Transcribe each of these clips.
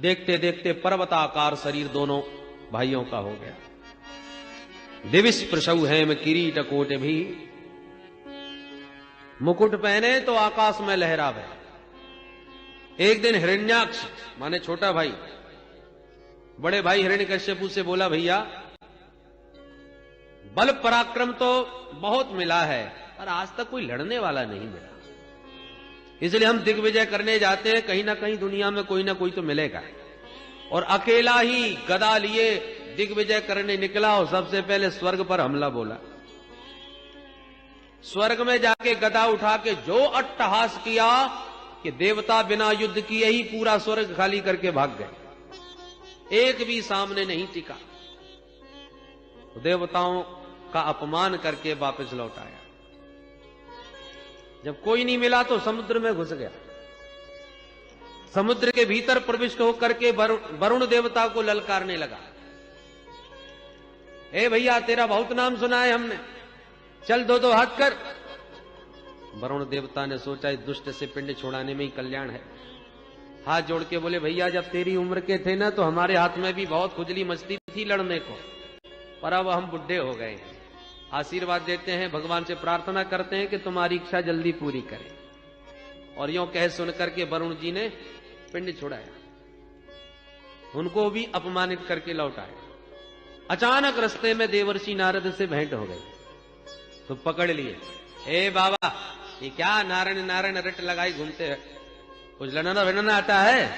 देखते देखते पर्वताकार शरीर दोनों भाइयों का हो गया। दिविश प्रसव हेम किरीट कोट भी, मुकुट पहने तो आकाश में लहरावे। एक दिन हिरण्याक्ष माने छोटा भाई बड़े भाई हिरण्यकश्यपु से बोला, भैया बल पराक्रम तो बहुत मिला है पर आज तक कोई लड़ने वाला नहीं मिला, इसलिए हम दिग्विजय करने जाते हैं, कहीं ना कहीं दुनिया में कोई ना कोई तो मिलेगा। और अकेला ही गदा लिए दिग्विजय करने निकला और सबसे पहले स्वर्ग पर हमला बोला। स्वर्ग में जाके गदा उठा के जो अट्टहास किया कि देवता बिना युद्ध किए ही पूरा स्वर्ग खाली करके भाग गए, एक भी सामने नहीं टिका। देवताओं का अपमान करके वापस लौट आया। जब कोई नहीं मिला तो समुद्र में घुस गया। समुद्र के भीतर प्रविष्ट होकर के वरुण देवता को ललकारने लगा, ए भैया तेरा बहुत नाम सुना है हमने, चल दो हाथ कर। वरुण देवता ने सोचा इस दुष्ट से पिंड छुड़ाने में ही कल्याण है। हाथ जोड़ के बोले, भैया जब तेरी उम्र के थे ना तो हमारे हाथ में भी बहुत खुजली मचती थी लड़ने को, पर अब हम बुढ़े हो गए हैं। आशीर्वाद देते हैं, भगवान से प्रार्थना करते हैं कि तुम्हारी इच्छा जल्दी पूरी करें। और यूं कह सुनकर के वरुण जी ने पिंड छुड़ाया, उनको भी अपमानित करके लौट आए। अचानक रास्ते में देवर्षि नारद से भेंट हो गई तो पकड़ लिए, ए बाबा ये क्या नारायण नारायण रट लगाई घूमते हैं, कुछ लड़ना भिड़ना आता है?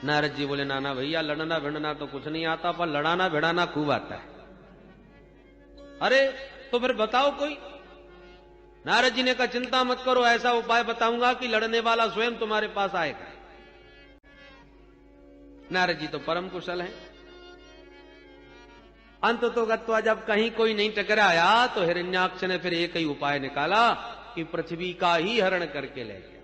नारद जी बोले, नाना भैया लड़ना भिड़ना तो कुछ नहीं आता, पर लड़ाना भिड़ाना खूब आता है। अरे तो फिर बताओ कोई। नारद जी ने कहा, चिंता मत करो, ऐसा उपाय बताऊंगा कि लड़ने वाला स्वयं तुम्हारे पास आएगा। नारद जी तो परम कुशल हैं। अंत तो गत्वा जब कहीं कोई नहीं टकराया तो हिरण्याक्ष ने फिर एक ही उपाय निकाला कि पृथ्वी का ही हरण करके ले गया।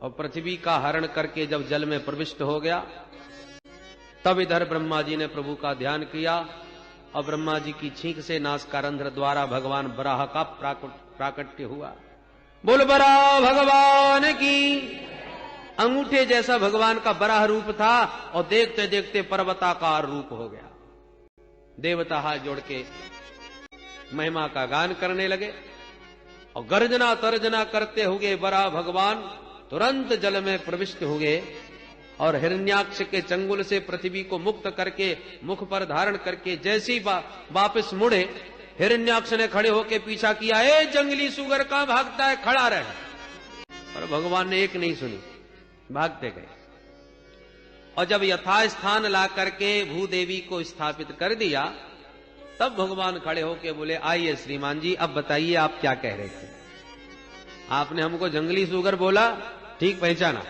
और पृथ्वी का हरण करके जब जल में प्रविष्ट हो गया तब इधर ब्रह्मा जी ने प्रभु का ध्यान किया और ब्रह्मा जी की छींक से नासकारंध्र द्वारा भगवान बराह का प्राकट्य हुआ। बोल बराह भगवान की। अंगूठे जैसा भगवान का बराह रूप था और देखते देखते पर्वताकार रूप हो गया। देवता हाथ जोड़ के महिमा का गान करने लगे और गर्जना तर्जना करते हुए बराह भगवान तुरंत जल में प्रविष्ट हुए और हिरण्याक्ष के चंगुल से पृथ्वी को मुक्त करके मुख पर धारण करके जैसी वापस मुड़े, हिरण्याक्ष ने खड़े होकर पीछा किया, ए जंगली सुगर कहां भागता है, खड़ा रहे। पर भगवान ने एक नहीं सुनी, भागते गए। और जब यथास्थान ला करके भूदेवी को स्थापित कर दिया तब भगवान खड़े होके बोले, आइए श्रीमान जी अब बताइए आप क्या कह रहे थे। आपने हमको जंगली सुगर बोला, ठीक पहचाना,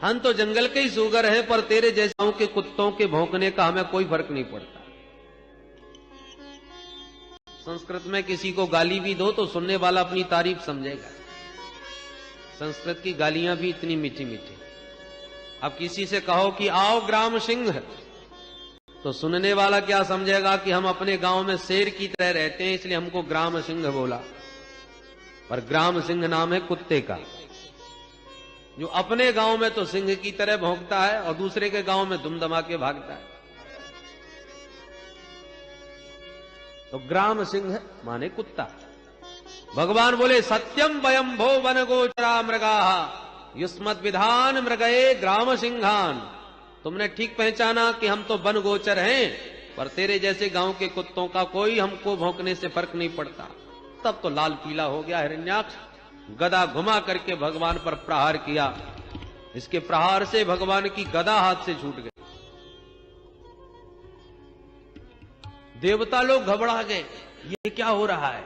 हम तो जंगल के ही सुगर हैं, पर तेरे जैसे के कुत्तों के भौंकने का हमें कोई फर्क नहीं पड़ता। संस्कृत में किसी को गाली भी दो तो सुनने वाला अपनी तारीफ समझेगा। संस्कृत की गालियां भी इतनी मीठी मीठी। अब किसी से कहो कि आओ ग्राम सिंह, तो सुनने वाला क्या समझेगा कि हम अपने गांव में शेर की तरह रहते हैं इसलिए हमको ग्राम सिंह बोला। पर ग्राम सिंह नाम है कुत्ते का, जो अपने गांव में तो सिंह की तरह भौंकता है और दूसरे के गांव में दुमदमा के भागता है। तो ग्राम सिंह माने कुत्ता। भगवान बोले, सत्यम वयम भो वन गोचरा मृगा युष्मद विधान मृगये ग्राम सिंहान। तुमने ठीक पहचाना कि हम तो वन गोचर हैं, पर तेरे जैसे गांव के कुत्तों का कोई हमको भौंकने से फर्क नहीं पड़ता। तब तो लाल पीला हो गया हिरण्याक्ष, गदा घुमा करके भगवान पर प्रहार किया। इसके प्रहार से भगवान की गदा हाथ से छूट गई। देवता लोग घबरा गए, ये क्या हो रहा है।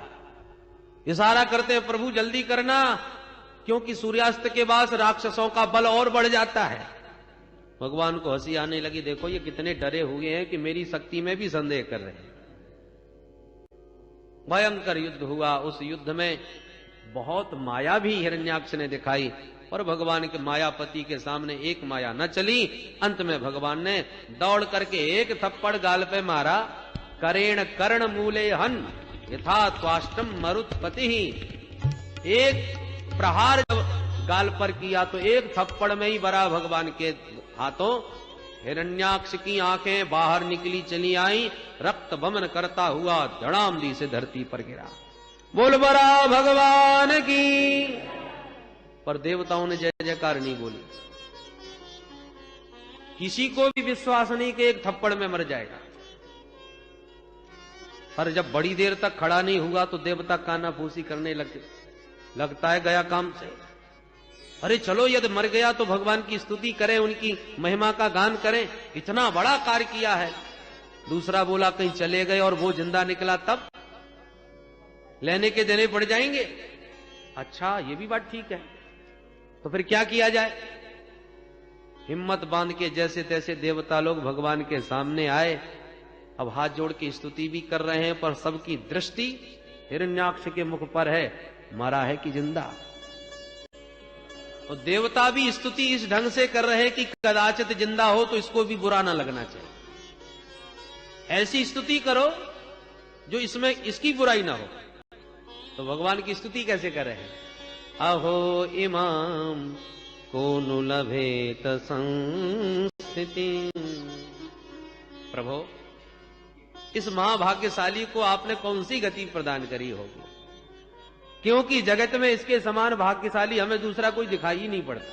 इशारा करते हैं, प्रभु जल्दी करना, क्योंकि सूर्यास्त के बाद राक्षसों का बल और बढ़ जाता है। भगवान को हंसी आने लगी, देखो ये कितने डरे हुए हैं कि मेरी शक्ति में भी संदेह कर रहे हैं। भयंकर युद्ध हुआ। उस युद्ध में बहुत माया भी हिरण्याक्ष ने दिखाई, और भगवान के मायापति के सामने एक माया न चली। अंत में भगवान ने दौड़ करके एक थप्पड़ गाल पे मारा, करेण कर्ण मूले हन यथा त्वाष्टम मरुत्पति। एक प्रहार जब गाल पर किया तो एक थप्पड़ में ही वराह भगवान के हाथों हिरण्याक्ष की आंखें बाहर निकली चली आई, रक्त बमन करता हुआ धड़ामदी से धरती पर गिरा। बोल वराह भगवान की। पर देवताओं ने जय जयकार नहीं बोली। किसी को भी विश्वास नहीं कि एक थप्पड़ में मर जाएगा। पर जब बड़ी देर तक खड़ा नहीं हुआ तो देवता कानाफूसी करने लगता है गया काम से। अरे चलो यदि मर गया तो भगवान की स्तुति करें, उनकी महिमा का गान करें, इतना बड़ा कार्य किया है। दूसरा बोला कहीं चले गए और वो जिंदा निकला तब लेने के देने पड़ जाएंगे। अच्छा ये भी बात ठीक है, तो फिर क्या किया जाए। हिम्मत बांध के जैसे तैसे देवता लोग भगवान के सामने आए। अब हाथ जोड़ के स्तुति भी कर रहे हैं, पर सबकी दृष्टि हिरण्याक्ष के मुख पर है, मरा है कि जिंदा। और देवता भी स्तुति इस ढंग से कर रहे हैं कि कदाचित जिंदा हो तो इसको भी बुरा ना लगना चाहिए। ऐसी स्तुति करो जो इसमें इसकी बुराई ना हो। तो भगवान की स्तुति कैसे कर रहे हैं। अहो इमाम को नु लभेत संस्थिति। प्रभो इस महाभाग्यशाली को आपने कौन सी गति प्रदान करी होगी, क्योंकि जगत में इसके समान भाग्यशाली हमें दूसरा कोई दिखाई ही नहीं पड़ता।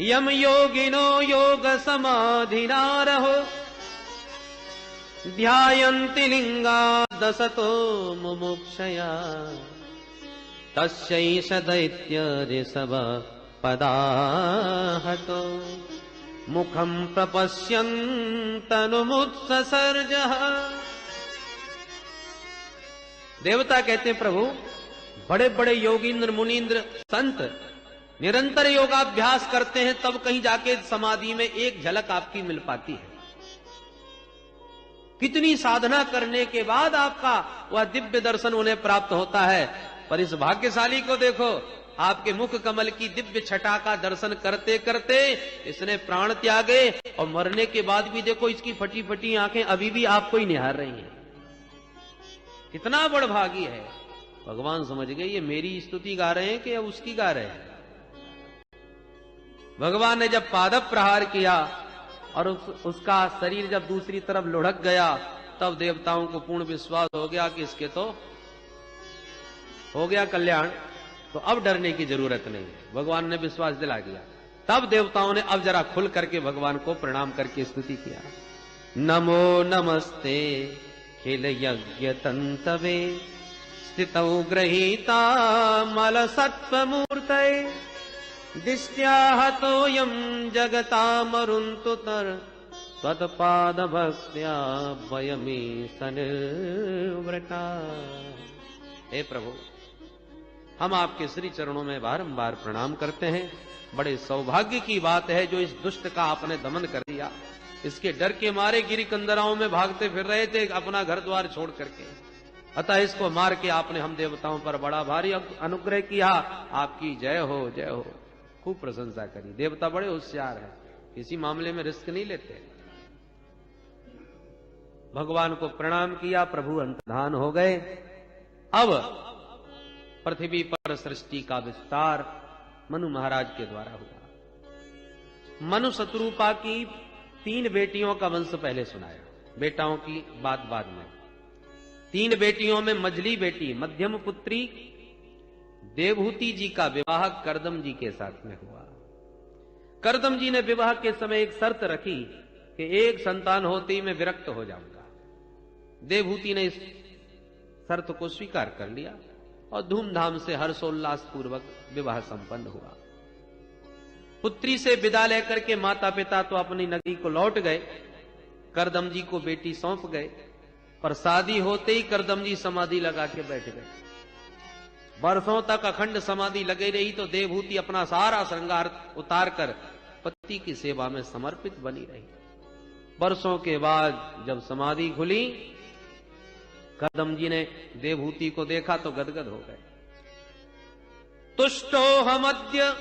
यम योगिनो योग समाधिना रहो, ध्यायन्ति लिंगा दसतो मुमुक्षया, तस्यैष दैत्य ऋषभ पदाहतो, मुखम प्रपश्यन्तनुमुत्ससर्जः। देवता कहते हैं प्रभु बड़े बड़े योगींद्र मुनींद्र संत निरंतर योगाभ्यास करते हैं, तब कहीं जाके समाधि में एक झलक आपकी मिल पाती है। कितनी साधना करने के बाद आपका वह दिव्य दर्शन उन्हें प्राप्त होता है। पर इस भाग्यशाली को देखो, आपके मुख कमल की दिव्य छटा का दर्शन करते करते इसने प्राण त्यागे, और मरने के बाद भी देखो इसकी फटी फटी आंखें अभी भी आपको ही निहार रही हैं। कितना बड़भागी है। भगवान समझ गए ये मेरी स्तुति गा रहे हैं कि उसकी गा रहे हैं। भगवान ने जब पादप प्रहार किया और उसका शरीर जब दूसरी तरफ लुढ़क गया, तब देवताओं को पूर्ण विश्वास हो गया कि इसके तो हो गया कल्याण, तो अब डरने की जरूरत नहीं। भगवान ने विश्वास दिला दिया। तब देवताओं ने अब जरा खुल करके भगवान को प्रणाम करके स्तुति किया। नमो नमस्ते खिल यज्ञ तंतवे, स्थितौ गृहीता मल सत्वमूर्तये, दिष्ट्या हतोऽयं जगतामरुन्तुतर, त्वत्पाद भक्त्या वयमे सनिर्वृता। हे प्रभु हम आपके श्री चरणों में बारंबार प्रणाम करते हैं। बड़े सौभाग्य की बात है जो इस दुष्ट का आपने दमन कर दिया। इसके डर के मारे गिरी कंदराओं में भागते फिर रहे थे अपना घर द्वार छोड़ करके, अतः इसको मार के आपने हम देवताओं पर बड़ा भारी अनुग्रह किया। आपकी जय हो जय हो। खूब प्रशंसा करी। देवता बड़े होशियार हैं, किसी मामले में रिस्क नहीं लेते। भगवान को प्रणाम किया, प्रभु अंतर्धान हो गए। अब पृथ्वी पर सृष्टि का विस्तार मनु महाराज के द्वारा हुआ। मनु शत्रुपा की 3 बेटियों का वंश पहले सुनाया, बेटाओं की बात बाद में। 3 बेटियों में मझली बेटी मध्यम पुत्री देवहूति जी का विवाह करदम जी के साथ में हुआ। करदम जी ने विवाह के समय एक शर्त रखी कि एक संतान होते ही मैं विरक्त हो जाऊंगा। देवहूति ने इस शर्त को स्वीकार कर लिया और धूमधाम से हर्षोल्लास पूर्वक विवाह संपन्न हुआ। पुत्री से विदा लेकर के माता पिता तो अपनी नगरी को लौट गए, करदम जी को बेटी सौंप गए। पर शादी होते ही करदम जी समाधि लगा के बैठ गए। वर्षों तक अखंड समाधि लगे रही तो देवहूति अपना सारा श्रृंगार उतार कर पति की सेवा में समर्पित बनी रही। वर्षों के बाद जब समाधि खुली, करदम जी ने देवहूति को देखा तो गदगद हो गए। तुष्टो हमद्य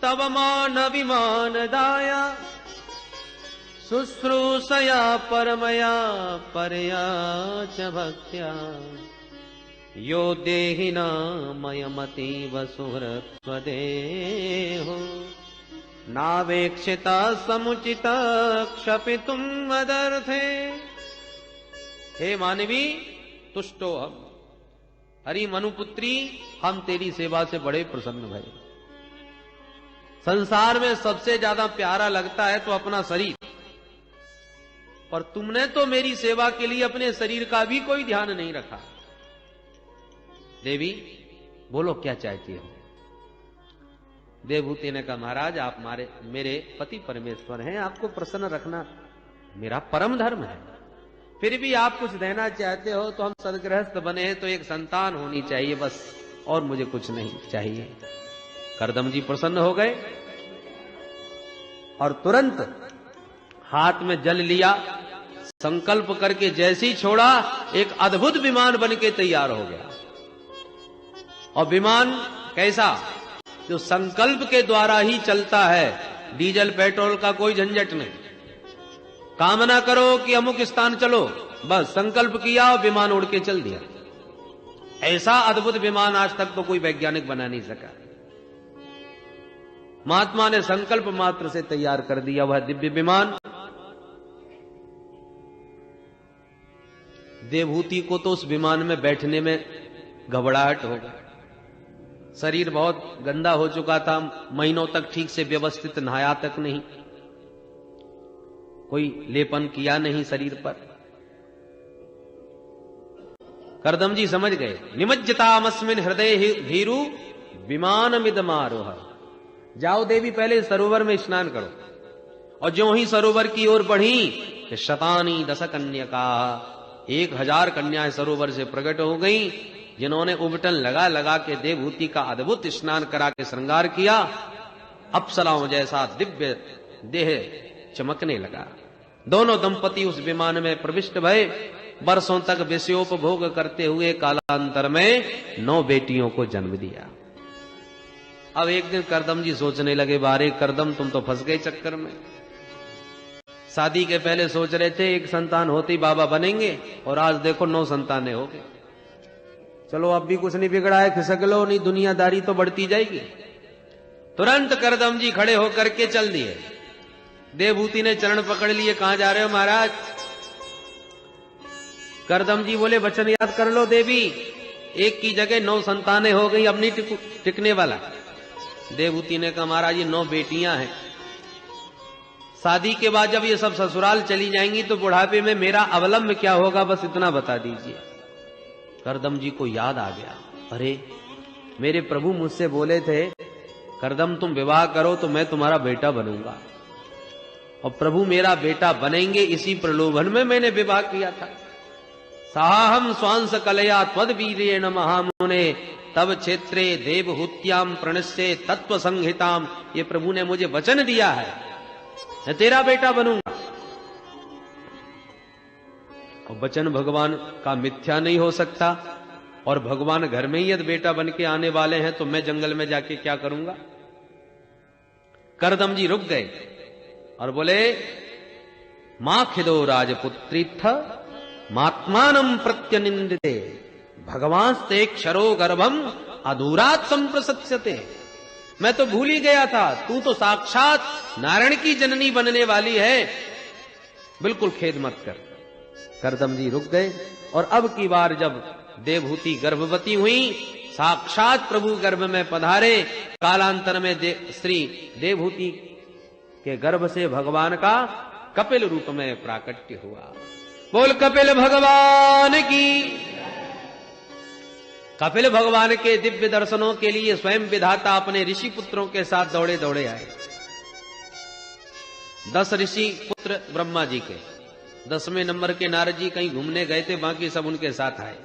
तव मान विमान दाया, शुश्रूषया परमया परया च भक्त्या, यो देहिना मयमतीव सुहृत्वदेहो नावेक्षिता समुचिता क्षपितुम मदर्थे। हे मानवी तुष्टो हम, हरि मनुपुत्री हम तेरी सेवा से बड़े प्रसन्न भये। संसार में सबसे ज्यादा प्यारा लगता है तो अपना शरीर, और तुमने तो मेरी सेवा के लिए अपने शरीर का भी कोई ध्यान नहीं रखा। देवी बोलो क्या चाहती हो? देवभूति ने कहा महाराज आप मेरे पति परमेश्वर हैं, आपको प्रसन्न रखना मेरा परम धर्म है। फिर भी आप कुछ देना चाहते हो तो हम सदगृहस्थ बने हैं तो एक संतान होनी चाहिए बस, और मुझे कुछ नहीं चाहिए। करदम जी प्रसन्न हो गए और तुरंत हाथ में जल लिया, संकल्प करके जैसे ही छोड़ा एक अद्भुत विमान बनके तैयार हो गया। और विमान कैसा? जो संकल्प के द्वारा ही चलता है, डीजल पेट्रोल का कोई झंझट नहीं। कामना करो कि अमुक स्थान चलो, बस संकल्प किया और विमान उड़ के चल दिया। ऐसा अद्भुत विमान आज तक तो कोई वैज्ञानिक बना नहीं सका। महात्मा ने संकल्प मात्र से तैयार कर दिया वह दिव्य विमान। देवहूति को तो उस विमान में बैठने में घबराहट हो गई। शरीर बहुत गंदा हो चुका था, महीनों तक ठीक से व्यवस्थित नहाया तक नहीं, कोई लेपन किया नहीं शरीर पर। करदम जी समझ गए, निमज्जतामस्मिन् हृदय भीरु विमानमिदमारोह। जाओ देवी पहले सरोवर में स्नान करो। और ज्यों ही सरोवर की ओर बढ़ी कि शतानी दश कन्यका, 1000 कन्याएं सरोवर से प्रकट हो गईं, जिन्होंने उबटन लगा लगा के देवहूति का अद्भुत स्नान करा के श्रृंगार किया। अप्सराओं जैसा दिव्य देह चमकने लगा। दोनों दंपति उस विमान में प्रविष्ट भये। वर्षों तक विषयोपभोग करते हुए कालांतर में 9 बेटियों को जन्म दिया। अब एक दिन करदम जी सोचने लगे, बारे करदम तुम तो फंस गए चक्कर में। शादी के पहले सोच रहे थे एक संतान होते ही बाबा बनेंगे, और आज देखो 9 संतानें हो गई। चलो अब भी कुछ नहीं बिगड़ा है, खिसक लो, नहीं दुनियादारी तो बढ़ती जाएगी। तुरंत करदम जी खड़े होकर के चल दिए। देवहूति ने चरण पकड़ लिए, कहां जा रहे हो महाराज? करदम जी बोले वचन याद कर लो देवी, एक की जगह 9 संतानें हो गई, अब नहीं टिकने वाला। देवहूति ने कहा महाराज ये 9 बेटियां हैं, शादी के बाद जब ये सब ससुराल चली जाएंगी तो बुढ़ापे में मेरा अवलंब क्या होगा, बस इतना बता दीजिए। करदम जी को याद आ गया, अरे मेरे प्रभु मुझसे बोले थे करदम तुम विवाह करो तो मैं तुम्हारा बेटा बनूंगा, और प्रभु मेरा बेटा बनेंगे, इसी प्रलोभन में मैंने विवाह किया था। साहम स्वांस कलया त्वद वीर्येण महामुने तब क्षेत्रे देवहूत्याम प्रणश्ये तत्व संहिताम। ये प्रभु ने मुझे वचन दिया है, मैं तेरा बेटा बनूंगा। और वचन भगवान का मिथ्या नहीं हो सकता, और भगवान घर में ही यदि बेटा बन के आने वाले हैं तो मैं जंगल में जाके क्या करूंगा। करदम जी रुक गए और बोले मां खिदो राजपुत्रीथ मात्मानम प्रत्यनिंदिते भगवांस्ते क्षरो गर्भम अधूरात संप्रसत्स्यते। मैं तो भूल ही गया था, तू तो साक्षात नारायण की जननी बनने वाली है, बिल्कुल खेद मत कर। करदम जी रुक गए, और अब की बार जब देवहूति गर्भवती हुई, साक्षात प्रभु गर्भ में पधारे। कालांतर में श्री देवहूति के गर्भ से भगवान का कपिल रूप में प्राकट्य हुआ। बोल कपिल भगवान की। कपिल भगवान के दिव्य दर्शनों के लिए स्वयं विधाता अपने ऋषि पुत्रों के साथ दौड़े दौड़े आए। 10 ऋषि पुत्र ब्रह्मा जी के, 10वें नंबर के नारद जी कहीं घूमने गए थे, बाकी सब उनके साथ आए।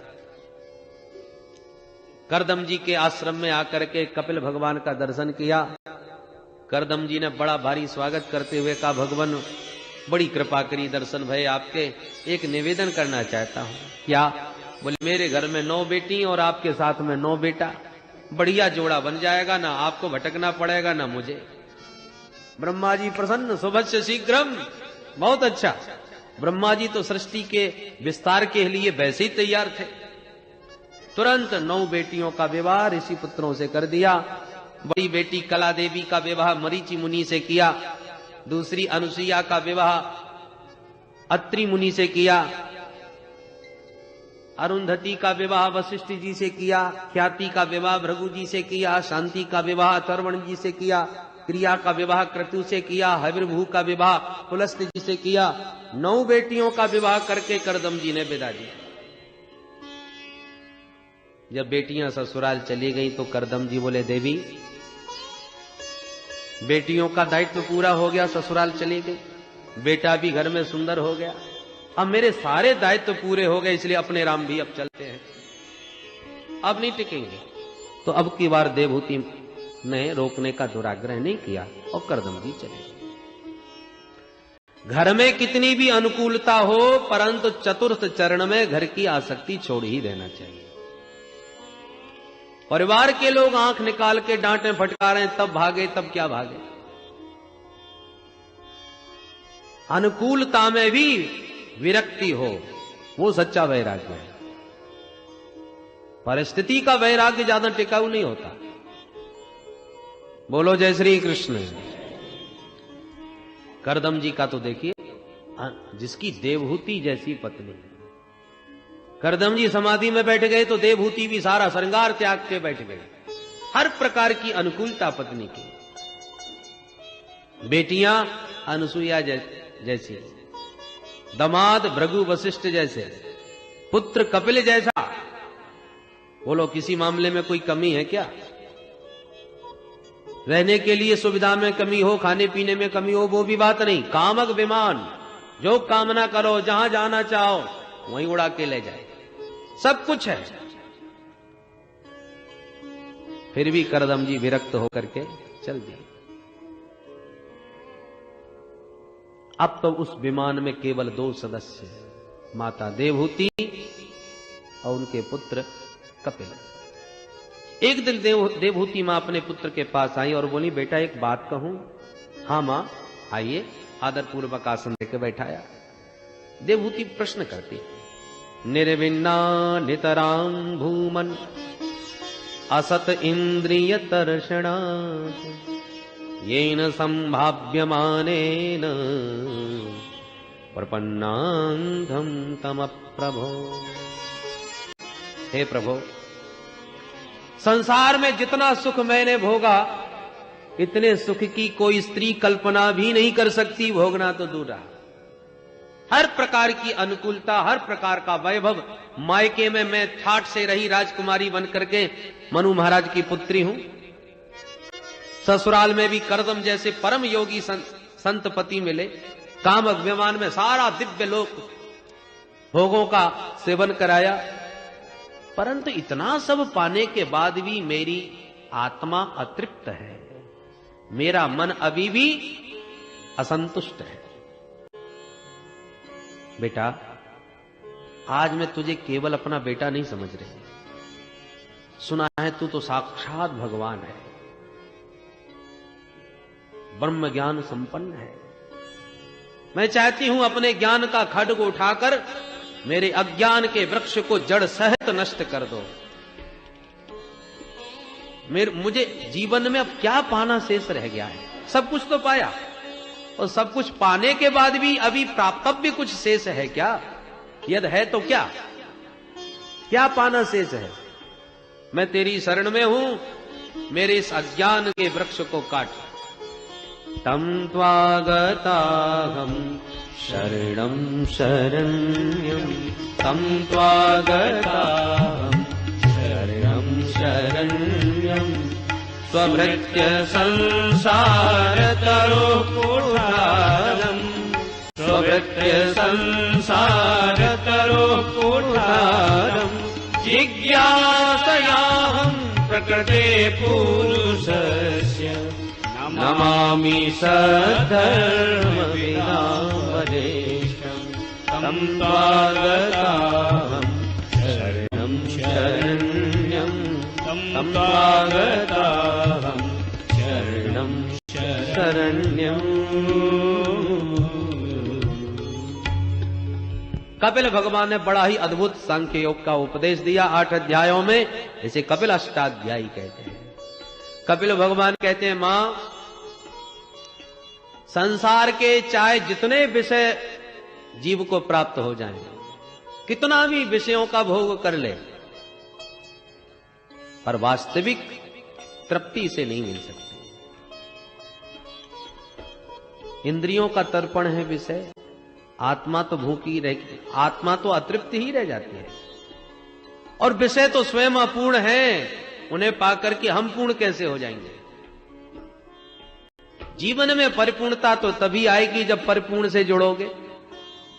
करदम जी के आश्रम में आकर के कपिल भगवान का दर्शन किया। करदम जी ने बड़ा भारी स्वागत करते हुए कहा, भगवान बड़ी कृपा करी, दर्शन भय आपके, एक निवेदन करना चाहता हूं। क्या? बोले मेरे घर में 9 बेटी और आपके साथ में 9 बेटा, बढ़िया जोड़ा बन जाएगा, ना आपको भटकना पड़ेगा ना मुझे। ब्रह्मा जी प्रसन्न, सुभस्य शीघ्रम, बहुत अच्छा। ब्रह्मा जी तो सृष्टि के विस्तार के लिए वैसे ही तैयार थे। तुरंत 9 बेटियों का विवाह ऋषि पुत्रों से कर दिया। बड़ी बेटी कला देवी का विवाह मरीचि मुनि से किया, दूसरी अनुसुईया का विवाह अत्रि मुनि से किया, अरुंधति का विवाह वशिष्ठ जी से किया, ख्याति का विवाह भृगु जी से किया, शांति का विवाह अथर्वण जी से किया, क्रिया का विवाह क्रतु से किया, हविर्भू का विवाह पुलस्त्य जी से किया। 9 बेटियों का विवाह करके करदम जी ने विदा दिया। जब बेटियां ससुराल चली गई तो करदम जी बोले, देवी बेटियों का दायित्व पूरा हो गया, ससुराल चली गई, बेटा भी घर में सुंदर हो गया, अब मेरे सारे दायित्व पूरे हो गए, इसलिए अपने राम भी अब चलते हैं, अब नहीं टिकेंगे। तो अब की बार देवहूति ने रोकने का दुराग्रह नहीं किया और करदम जी चले। घर में कितनी भी अनुकूलता हो, परंतु चतुर्थ चरण में घर की आसक्ति छोड़ ही देना चाहिए। परिवार के लोग आंख निकाल के डांटे फटकारें तब भागे, तब क्या भागे। अनुकूलता में भी विरक्ति हो, वो सच्चा वैराग्य है। परिस्थिति का वैराग्य ज्यादा टिकाऊ नहीं होता। बोलो जय श्री कृष्ण। करदम जी का तो देखिए, जिसकी देवहूति जैसी पत्नी। करदम जी समाधि में बैठ गए तो देवहूति भी सारा श्रृंगार त्याग के बैठ गए। हर प्रकार की अनुकूलता पत्नी की। बेटियां अनुसुईया जैसी, दामाद भृगु वशिष्ठ जैसे, पुत्र कपिल जैसा। बोलो किसी मामले में कोई कमी है क्या? रहने के लिए सुविधा में कमी हो, खाने पीने में कमी हो, वो भी बात नहीं। कामक विमान, जो कामना करो, जहां जाना चाहो वहीं उड़ा के ले जाए, सब कुछ है। फिर भी करदम जी विरक्त होकर के चल दिए। अब तो उस विमान में केवल 2 सदस्य हैं, माता देवहूति और उनके पुत्र कपिल। एक दिन देवहूति मां अपने पुत्र के पास आई और बोली, बेटा एक बात कहूं? हाँ मां आइए। आदर पूर्वक आसन लेकर बैठाया। देवहूति प्रश्न करती, निर्विन्ना नितरां भूमन असत इंद्रिय तर्षणा येन संभाव्यमानेन प्रपन्नांधं तम प्रभो। हे प्रभो, संसार में जितना सुख मैंने भोगा, इतने सुख की कोई स्त्री कल्पना भी नहीं कर सकती, भोगना तो दूर रहा। हर प्रकार की अनुकूलता, हर प्रकार का वैभव, मायके में मैं ठाठ से रही राजकुमारी बन करके मनु महाराज की पुत्री हूं। ससुराल में भी करदम जैसे परम योगी संत पति मिले। काम विमान में सारा दिव्य लोक भोगों का सेवन कराया, परंतु इतना सब पाने के बाद भी मेरी आत्मा अतृप्त है, मेरा मन अभी भी असंतुष्ट है। बेटा, आज मैं तुझे केवल अपना बेटा नहीं समझ रही, सुना है तू तो साक्षात भगवान है, ब्रह्म ज्ञान संपन्न है। मैं चाहती हूं अपने ज्ञान का खड्ग उठाकर मेरे अज्ञान के वृक्ष को जड़ सहित नष्ट कर दो। मुझे जीवन में अब क्या पाना शेष रह गया है? सब कुछ तो पाया, और सब कुछ पाने के बाद भी अभी प्राप्तव्य कुछ शेष है क्या? यदि है तो क्या क्या पाना शेष है? मैं तेरी शरण में हूं, मेरे इस अज्ञान के वृक्ष को काट। तम त्वागताहं शरणं शरण्यं, तम त्वागताहं शरणं शरण्यं, स्वभृत्य संसारतरोः कुठारम्, स्वभृत्य संसारतरोः कुठारम्, जिज्ञासयाहं प्रकृते पुरुषस्य, नमामि सद्धर्मविनामदेशम्, तं त्वागताहं शरणं शरण्यं, तं त्वागताहं शरणं शरण्यम्। कपिल भगवान ने बड़ा ही अद्भुत सांख्य योग का उपदेश दिया 8 अध्यायों में, इसे कपिल अष्टाध्यायी कहते हैं। कपिल भगवान कहते हैं, मां, संसार के चाहे जितने विषय जीव को प्राप्त हो जाएं, कितना भी विषयों का भोग कर ले, पर वास्तविक तृप्ति से नहीं मिल सकती। इंद्रियों का तर्पण है विषय, आत्मा तो भूखी रह, आत्मा तो अतृप्त ही रह जाती है, और विषय तो स्वयं अपूर्ण है, उन्हें पाकर के हम पूर्ण कैसे हो जाएंगे। जीवन में परिपूर्णता तो तभी आएगी जब परिपूर्ण से जुड़ोगे,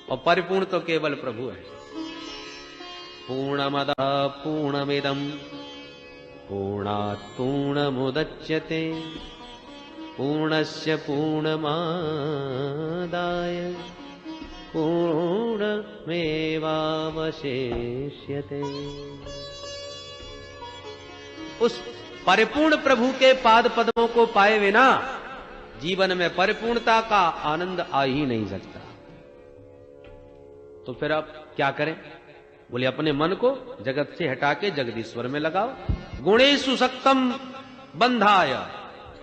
और परिपूर्ण तो केवल प्रभु है। पूर्णमद पूर्णमिदम पूर्णात् पूर्णमुदच्यते पूर्णस्य पूर्णमादाय पूर्णमेवावशिष्यते। उस परिपूर्ण प्रभु के पाद पद्मों को पाए बिना जीवन में परिपूर्णता का आनंद आ ही नहीं सकता। तो फिर आप क्या करें? बोले अपने मन को जगत से हटा के जगदीश्वर में लगाओ। गुणेषु सक्तम बंधाय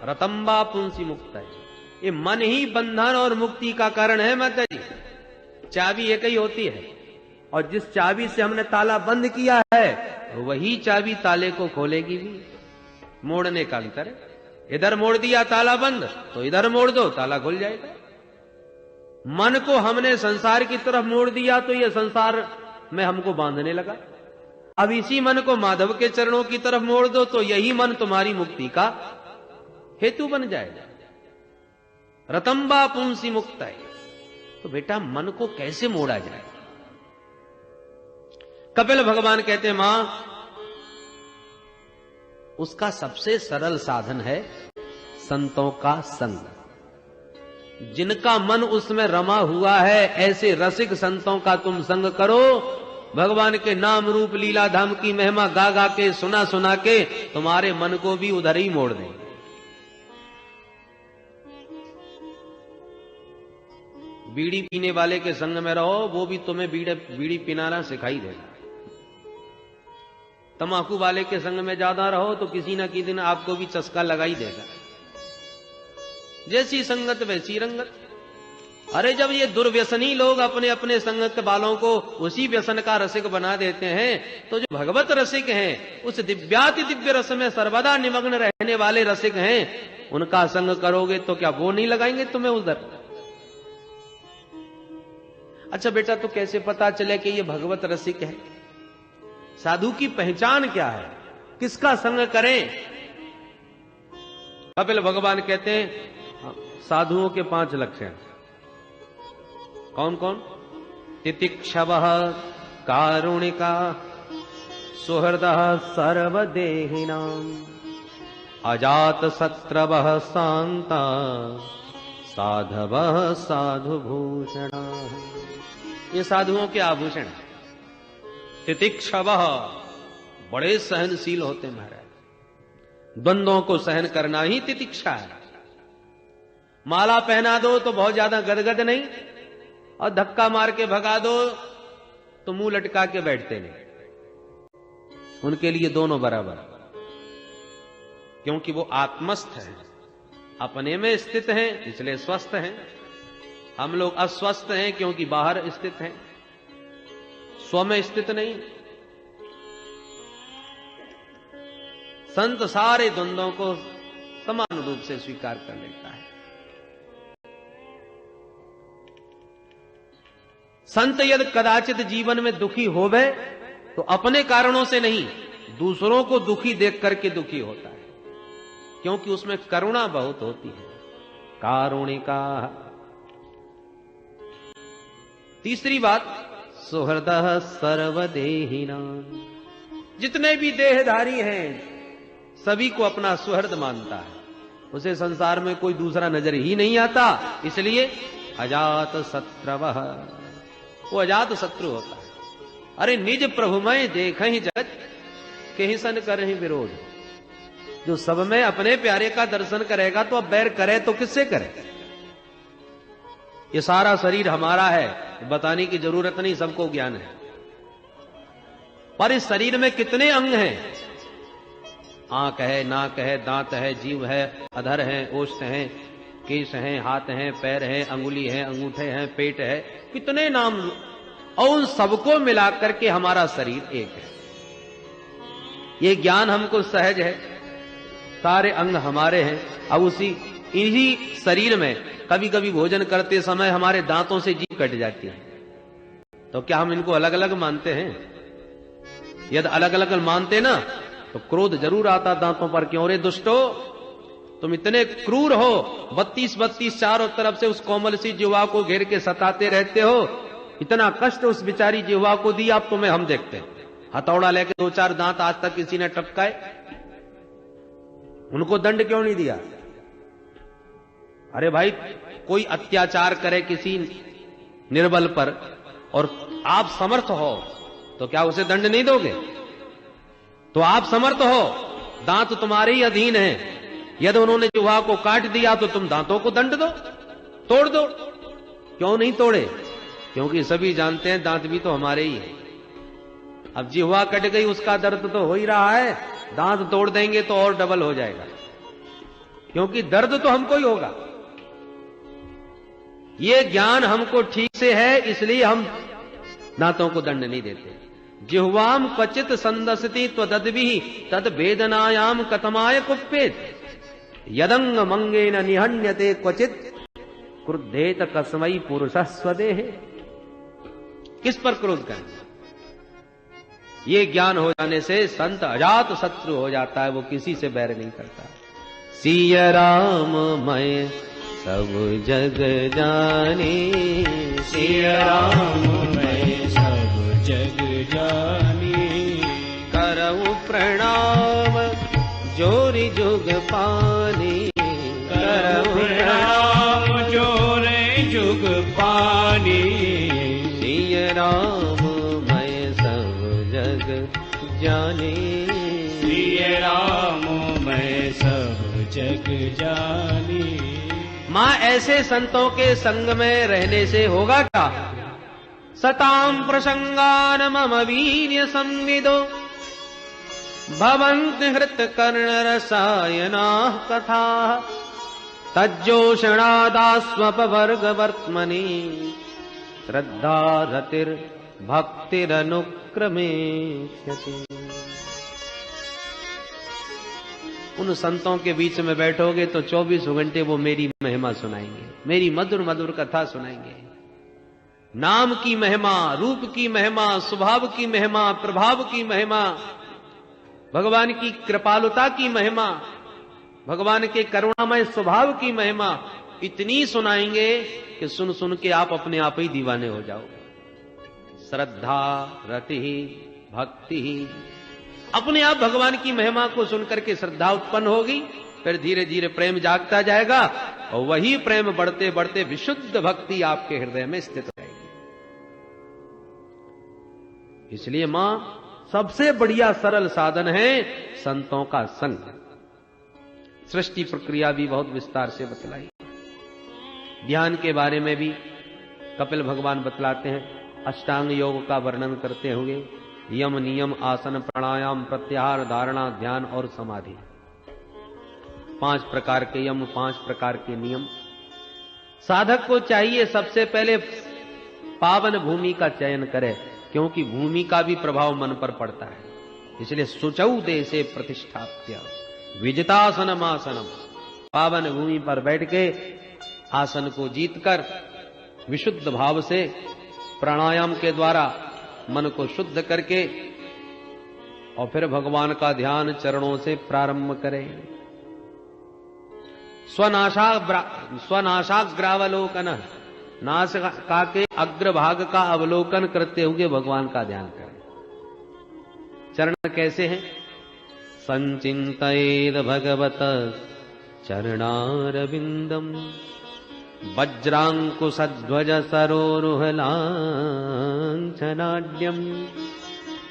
रतम्बा पुंसी मुक्त है। ये मन ही बंधन और मुक्ति का कारण है माता जी। चाबी एक ही होती है, और जिस चाबी से हमने ताला बंद किया है वही चाबी ताले को खोलेगी भी। मोड़ने का अंतर है, इधर मोड़ दिया ताला बंद, तो इधर मोड़ दो ताला खुल जाएगा। मन को हमने संसार की तरफ मोड़ दिया तो ये संसार में हमको बांधने लगा। अब इसी मन को माधव के चरणों की तरफ मोड़ दो तो यही मन तुम्हारी मुक्ति का हेतु बन जाएगा। रतम्बा पुंसी मुक्त है। तो बेटा मन को कैसे मोड़ा जाए? कपिल भगवान कहते हैं, मां, उसका सबसे सरल साधन है संतों का संग। जिनका मन उसमें रमा हुआ है, ऐसे रसिक संतों का तुम संग करो। भगवान के नाम रूप लीला धाम की महिमा गा गा के, सुना सुना के तुम्हारे मन को भी उधर ही मोड़ देंगे। बीड़ी पीने वाले के संग में रहो, वो भी तुम्हें बीड़ी पिनाना सिखाई देगा। तंबाकू वाले के संग में ज्यादा रहो तो किसी न किसी दिन आपको भी चस्का लगाई देगा। जैसी संगत वैसी रंगत। अरे जब ये दुर्व्यसनी लोग अपने अपने संगत वालों को उसी व्यसन का रसिक बना देते हैं, तो जो भगवत रसिक हैं, उस दिव्याति दिव्य रस में सर्वदा निमग्न रहने वाले रसिक हैं, उनका संग करोगे तो क्या वो नहीं लगाएंगे तुम्हें उधर? अच्छा बेटा, तो कैसे पता चले कि ये भगवत रसिक है? साधु की पहचान क्या है? किसका संग करें? कपिल भगवान कहते हैं साधुओं के 5 लक्षण। कौन कौन? तितिक्षवः कारुणिका सुहृदः सर्वदेहिनाम् अजात शत्रवः शान्ता साधवः साधुभूषणा। ये साधुओं के आभूषण। तितिक्षवः बड़े सहनशील होते महाराज। द्वंद्वों को सहन करना ही तितिक्षा है। माला पहना दो तो बहुत ज्यादा गदगद नहीं, और धक्का मार के भगा दो तो मुंह लटका के बैठते नहीं। उनके लिए दोनों बराबर, क्योंकि वो आत्मस्थ हैं, अपने में स्थित हैं, इसलिए स्वस्थ हैं। हम लोग अस्वस्थ हैं क्योंकि बाहर स्थित हैं, स्व में स्थित नहीं। संत सारे द्वंद्वों को समान रूप से स्वीकार कर लेता है। संत यदि कदाचित जीवन में दुखी होवे तो अपने कारणों से नहीं, दूसरों को दुखी देख करके दुखी होता है, क्योंकि उसमें करुणा बहुत होती है। कारुणिका। तीसरी बात, सुहृदः सर्वदेहिनां। जितने भी देहधारी हैं सभी को अपना सुहृद मानता है, उसे संसार में कोई दूसरा नजर ही नहीं आता। इसलिए अजात शत्रवः, वो अजात शत्रु होता है। अरे निज प्रभुमय देखहि जगत केहि सन करहि विरोध। जो सब में अपने प्यारे का दर्शन करेगा तो अब बैर करे तो किससे करे? ये सारा शरीर हमारा है, बताने की जरूरत नहीं, सबको ज्ञान है। पर इस शरीर में कितने अंग हैं? आंख है, नाक है, दांत है, जीव है, अधर है, ओष्ठ है, केश हैं, हाथ हैं, पैर हैं, अंगुली है, अंगूठे हैं, पेट है, कितने नाम, और उन सबको मिलाकर के हमारा शरीर एक है। ये ज्ञान हमको सहज है, सारे अंग हमारे हैं। अब इन्हीं शरीर में कभी कभी भोजन करते समय हमारे दांतों से जीभ कट जाती है, तो क्या हम इनको अलग अलग मानते हैं? यदि अलग अलग मानते ना तो क्रोध जरूर आता दांतों पर, क्यों रे दुष्टो, तुम इतने क्रूर हो, 32 चारों तरफ से उस कोमल सी जिह्वा को घेर के सताते रहते हो, इतना कष्ट उस बेचारी जिह्वा को दिया, अब तुम्हें हम देखते हैं। हथौड़ा लेके 2-4 दांत आज तक किसी ने टपकाए? उनको दंड क्यों नहीं दिया? अरे भाई, कोई अत्याचार करे किसी निर्बल पर और आप समर्थ हो तो क्या उसे दंड नहीं दोगे? तो आप समर्थ हो, दांत तुम्हारे ही अधीन हैं, यदि उन्होंने जिह्वा को काट दिया तो तुम दांतों को दंड दो, तोड़ दो। क्यों नहीं तोड़े? क्योंकि सभी जानते हैं दांत भी तो हमारे ही है। अब जिह्वा कट गई, उसका दर्द तो हो ही रहा है, दांत तोड़ देंगे तो और डबल हो जाएगा, क्योंकि दर्द तो हमको ही होगा। ये ज्ञान हमको ठीक से है, इसलिए हम दांतों को दंड नहीं देते। जिह्वाम क्वचित संदसति त्वदद्भिः तद वेदनायाम कथमाय कुप्पेत यदंग मंगेन निहन्यते क्वचित क्रुद्धेत कस्मै पुरुषः स्वदेहे। किस पर क्रोध करें? ये ज्ञान हो जाने से संत अजात शत्रु हो जाता है, वो किसी से बैर नहीं करता। सिया राम मैं सब जग जाने, सिया राम मैं सब जग जाने, करऊं प्रणाम जोरि जुग पाने, करऊं प्रणाम जोरि जुग पाने। सिया राम मैं सब जग जाने, सिया राम मैं सब जग जाने। मां, ऐसे संतों के संग में रहने से होगा क्या? सताम प्रसंगान मम वीर्य संविदो भवन्ति हृत कर्ण रसायना कथा तज्जोषणादास्वपवर्ग वर्त्मनि श्रद्धा रतिर् भक्तिरनुक्रमेष्यति। उन संतों के बीच में बैठोगे तो 24 घंटे वो मेरी महिमा सुनाएंगे, मेरी मधुर मधुर कथा सुनाएंगे। नाम की महिमा, रूप की महिमा, स्वभाव की महिमा, प्रभाव की महिमा, भगवान की कृपालुता की महिमा, भगवान के करुणामय स्वभाव की महिमा इतनी सुनाएंगे कि सुन सुन के आप अपने आप ही दीवाने हो जाओगे। श्रद्धा रति भक्ति, अपने आप भगवान की महिमा को सुनकर के श्रद्धा उत्पन्न होगी, फिर धीरे धीरे प्रेम जागता जाएगा और वही प्रेम बढ़ते बढ़ते विशुद्ध भक्ति आपके हृदय में स्थित रहेगी। इसलिए मां, सबसे बढ़िया सरल साधन है संतों का संग। सृष्टि प्रक्रिया भी बहुत विस्तार से बतलाई, ध्यान के बारे में भी कपिल भगवान बतलाते हैं। अष्टांग योग का वर्णन करते हुए यम नियम आसन प्राणायाम प्रत्याहार धारणा ध्यान और समाधि, 5 प्रकार के यम, 5 प्रकार के नियम। साधक को चाहिए सबसे पहले पावन भूमि का चयन करे, क्योंकि भूमि का भी प्रभाव मन पर पड़ता है। इसलिए शुचौ देशे प्रतिष्ठाप्य विजितासनम आसनम, पावन भूमि पर बैठ के आसन को जीतकर विशुद्ध भाव से प्राणायाम के द्वारा मन को शुद्ध करके और फिर भगवान का ध्यान चरणों से प्रारंभ करें। स्वनाशाग्रावलोकन, नासिका के अग्रभाग का अवलोकन करते हुए भगवान का ध्यान करें। चरण कैसे हैं? संचिंतयेद भगवत चरणारविंदम वज्रांकुशध्वज सरोरुहलांछनाढ्यम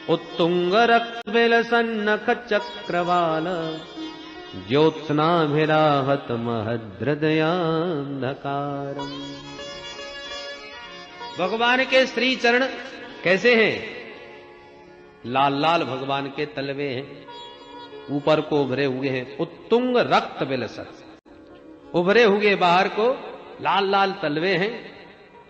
उत्तुंग रक्तविलसन्नख चक्रवाल ज्योत्स्नाभिराहत महद्हृदयान्धकारम्। भगवान के श्री चरण कैसे हैं? लाल लाल भगवान के तलवे हैं, ऊपर को उभरे हुए हैं, उत्तुंग रक्त बिलसत, उभरे हुए बाहर को लाल लाल तलवे हैं।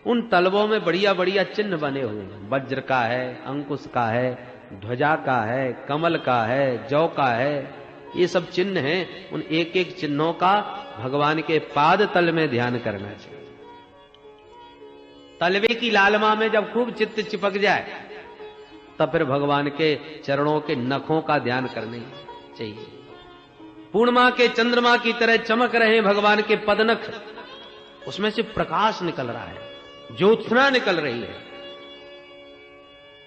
उन तलवों में बढ़िया बढ़िया चिन्ह बने हुए हैं, वज्र का है, अंकुश का है, ध्वजा का है, कमल का है, जौ का है, ये सब चिन्ह हैं। उन एक एक चिन्हों का भगवान के पाद तल में ध्यान करना चाहिए। तलवे की लालमा में जब खूब चित्त चिपक जाए तब फिर भगवान के चरणों के नखों का ध्यान करने चाहिए। पूर्णिमा के चंद्रमा की तरह चमक रहे हैं भगवान के पदनख, उसमें से प्रकाश निकल रहा है, ज्योत्सना निकल रही है।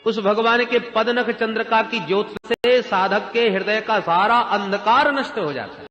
उस भगवान के पदनख चंद्रिका की ज्योत से साधक के हृदय का सारा अंधकार नष्ट हो जाता है।